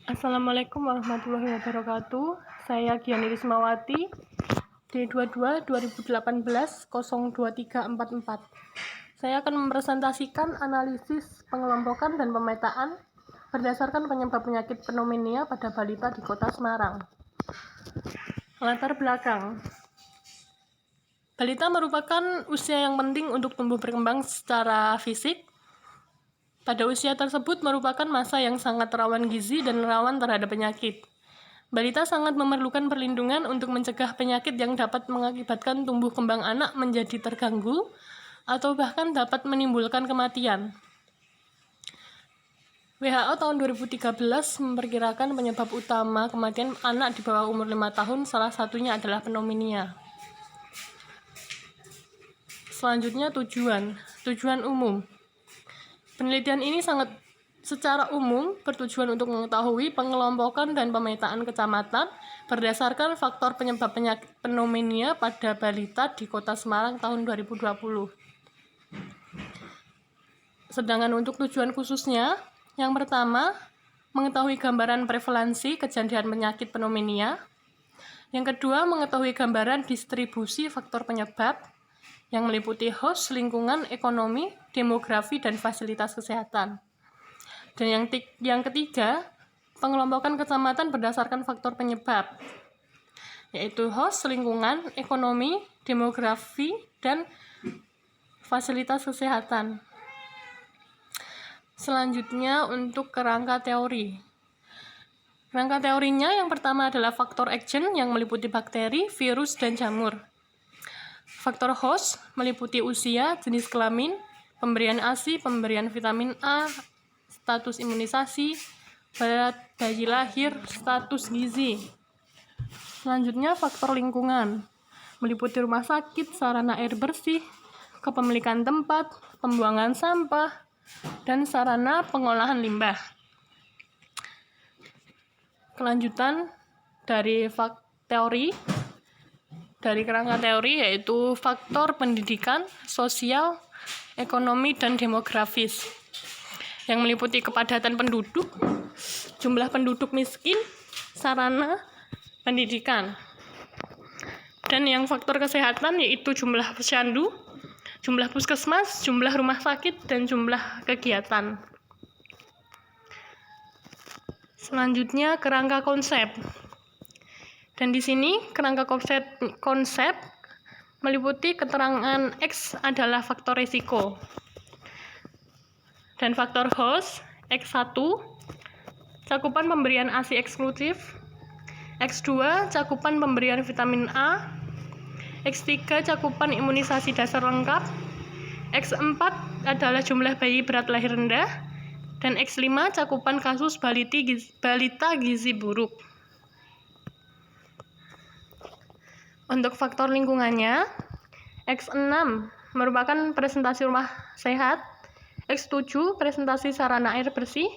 Assalamualaikum warahmatullahi wabarakatuh. Saya Giani Rismawati, D22 2018 02344. Saya akan mempresentasikan analisis pengelompokan dan pemetaan berdasarkan penyebab penyakit pneumonia pada balita di Kota Semarang. Latar belakang. Balita merupakan usia yang penting untuk tumbuh berkembang secara fisik. Pada usia tersebut merupakan masa yang sangat rawan gizi dan rawan terhadap penyakit. Balita sangat memerlukan perlindungan untuk mencegah penyakit yang dapat mengakibatkan tumbuh kembang anak menjadi terganggu atau bahkan dapat menimbulkan kematian. WHO tahun 2013 memperkirakan penyebab utama kematian anak di bawah umur 5 tahun salah satunya adalah pneumonia. Selanjutnya tujuan umum. Penelitian ini secara umum bertujuan untuk mengetahui pengelompokan dan pemetaan kecamatan berdasarkan faktor penyebab penyakit pneumonia pada balita di Kota Semarang tahun 2020. Sedangkan untuk tujuan khususnya, yang pertama, mengetahui gambaran prevalensi kejadian penyakit pneumonia. Yang kedua, mengetahui gambaran distribusi faktor penyebab yang meliputi host, lingkungan, ekonomi, demografi, dan fasilitas kesehatan. Dan yang ketiga, pengelompokan kecamatan berdasarkan faktor penyebab, yaitu host, lingkungan, ekonomi, demografi, dan fasilitas kesehatan. Selanjutnya untuk kerangka teori. Kerangka teorinya yang pertama adalah faktor action yang meliputi bakteri, virus, dan jamur. Faktor host meliputi usia, jenis kelamin, pemberian ASI, pemberian vitamin A, status imunisasi, berat bayi lahir, status gizi. Selanjutnya faktor lingkungan meliputi rumah sakit, sarana air bersih, kepemilikan tempat, pembuangan sampah, dan sarana pengolahan limbah. Kelanjutan dari kerangka teori yaitu faktor pendidikan, sosial, ekonomi, dan demografis yang meliputi kepadatan penduduk, jumlah penduduk miskin, sarana pendidikan. Dan yang faktor kesehatan yaitu jumlah posyandu, jumlah puskesmas, jumlah rumah sakit, dan jumlah kegiatan. Selanjutnya kerangka konsep. Dan di sini kerangka konsep meliputi keterangan X adalah faktor risiko. Dan faktor host, X1, cakupan pemberian ASI eksklusif, X2, cakupan pemberian vitamin A, X3, cakupan imunisasi dasar lengkap, X4 adalah jumlah bayi berat lahir rendah, dan X5, cakupan kasus balita gizi buruk. Untuk faktor lingkungannya, X6 merupakan presentasi rumah sehat, X7 presentasi sarana air bersih,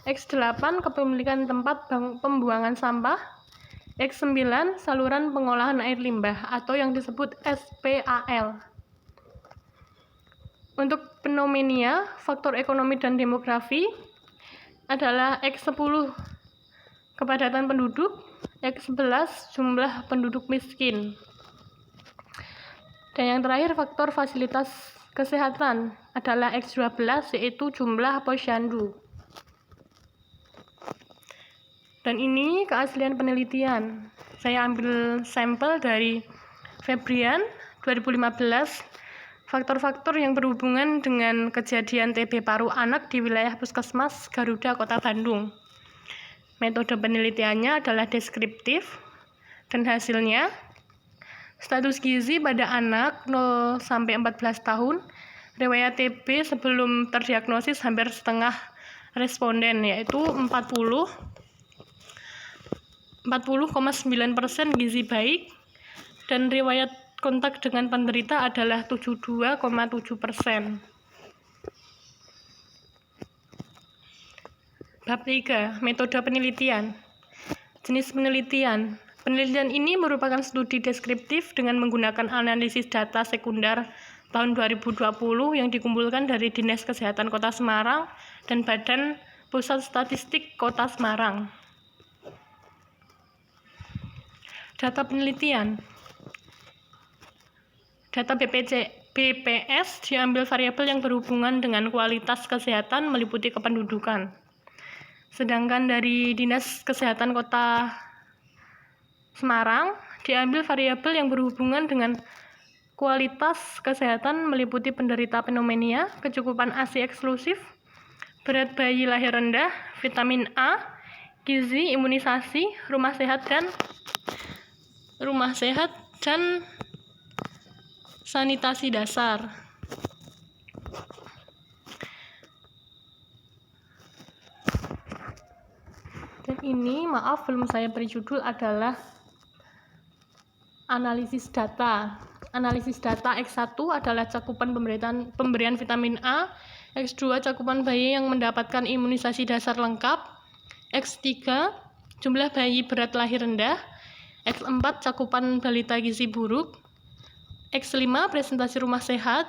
X8 kepemilikan tempat pembuangan sampah, X9 saluran pengolahan air limbah atau yang disebut SPAL. Untuk pneumonia, faktor ekonomi dan demografi adalah X10 kepadatan penduduk, X11 jumlah penduduk miskin. Dan yang terakhir faktor fasilitas kesehatan adalah X12 yaitu jumlah posyandu. Dan ini keaslian penelitian. Saya ambil sampel dari Febrian 2015, faktor-faktor yang berhubungan dengan kejadian TB paru anak di wilayah Puskesmas Garuda Kota Bandung. Metode penelitiannya adalah deskriptif, dan hasilnya status gizi pada anak 0-14 tahun, riwayat TB sebelum terdiagnosis hampir setengah responden, yaitu 40,9% gizi baik, dan riwayat kontak dengan penderita adalah 72,7%. Bab 3. Metode penelitian. Jenis penelitian. Penelitian ini merupakan studi deskriptif dengan menggunakan analisis data sekunder tahun 2020 yang dikumpulkan dari Dinas Kesehatan Kota Semarang dan Badan Pusat Statistik Kota Semarang. Data penelitian. Data BPS diambil variabel yang berhubungan dengan kualitas kesehatan meliputi kependudukan. Sedangkan dari Dinas Kesehatan Kota Semarang diambil variabel yang berhubungan dengan kualitas kesehatan meliputi penderita pneumonia, kecukupan ASI eksklusif, berat bayi lahir rendah, vitamin A, gizi, imunisasi, rumah sehat dan sanitasi dasar. Dan ini, maaf belum saya beri judul, adalah analisis data. Analisis data X1 adalah cakupan pemberian vitamin A, X2 cakupan bayi yang mendapatkan imunisasi dasar lengkap, X3 jumlah bayi berat lahir rendah, X4 cakupan balita gizi buruk, X5 presentasi rumah sehat,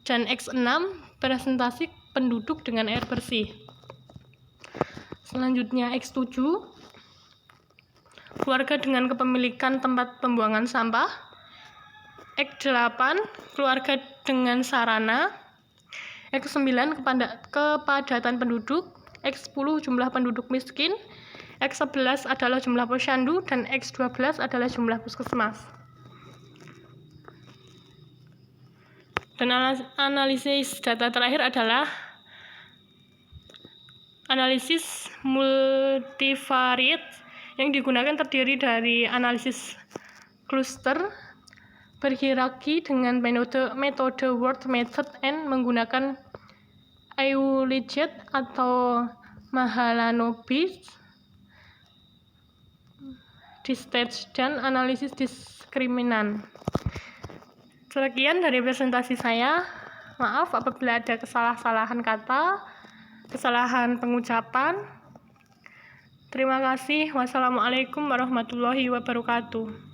dan X6 presentasi penduduk dengan air bersih. Selanjutnya X7 keluarga dengan kepemilikan tempat pembuangan sampah, X8 keluarga dengan sarana, X9 kepadatan penduduk, X10 jumlah penduduk miskin, X11 adalah jumlah posyandu, dan X12 adalah jumlah puskesmas. Dan analisis data terakhir adalah analisis multivariate yang digunakan terdiri dari analisis cluster berhierarki dengan metode word method and menggunakan Euclid atau Mahalanobis Distage dan analisis diskriminan. Sekian dari presentasi saya. Maaf apabila ada kesalahan kata, kesalahan pengucapan. Terima kasih. Wassalamualaikum warahmatullahi wabarakatuh.